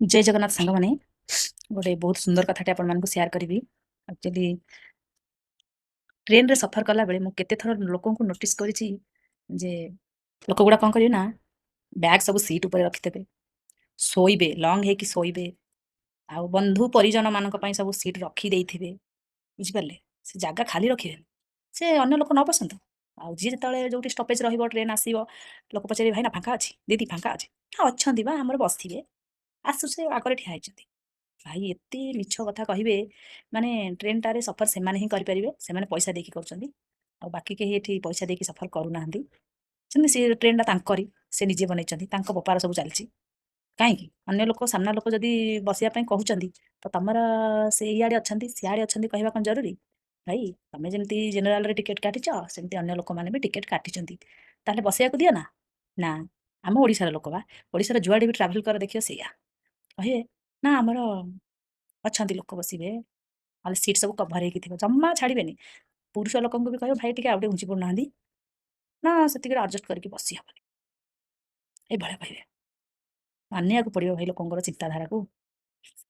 जय जगन्नाथ सांग मैंने गोटे बहुत सुंदर कथाटे आपण सेयार करी। एक्चुअली ट्रेन रे सफर कला बेले मु केते थर लोकों को नोटिस करिछि जे लोक गुडा कौन करिवे ना बैग सब सीट ऊपर रखिथेबे सोइबे लॉन्ग है कि सोइबे आ बंधु परिजन मानक पई सब सीट रखी देइथिबे बुझि पारले से जागा खाली रखिबे से अन्य लोक न पसंद आ जी जेतले जोटी स्टॉपेज रहइबो ट्रेन आसीबो लोक पचारि भाई ना फांका अछि दीदी फांका अछि हां अछंती बा हमर बसथिबे आसु से आगरे ठिया हैछंती भाई एते मिछ कथा कहिबे माने ट्रेन टारे सफर से माने ही करि परिबे से माने पैसा देकी करछंती आ बाकी के एठी पैसा देकी सफर करू नाहंती सेमति से ट्रेन टा तांकरी से निजे बनेइछंती तांको बेपार सब चलछि काहेकि अन्य लोक सामना लोक जदि बसिया पई कहउचंती तो तमर से इयाडे अछंती सियाडे अछंती कहबा कोन जरूरी भाई तमे जेमति जनरल रे टिकेट काटिछ सेमति अन्य लोक माने भी टिकेट काटिछंती ताले बसिया को दियो ना ना हम ओडिसा लोक बा ओडिसा जुआडे भी ट्रैवल कर देखियो सेया कहिए ना हमर अछंती लोक बसिबे आले सीट सब कभर ହେଇକି ଥିବ जम्मा ଛାଡିବେନି पुरुष ଲୋକଙ୍କୁ ବି କହିବ ଭାଇ ଟିକେ ଆଉ ଟିକେ ଘୁଞ୍ଚି ପଡୁନାହାନ୍ତି ନା ସେତିକିରେ ଆଡଜଷ୍ଟ କରିକି ବସି ହବନି ଏଇଭଳିଆ କହିବେ ମାନିବାକୁ ପଡିବ ଭାଇ ଲୋକଙ୍କର ଚିନ୍ତାଧାରାକୁ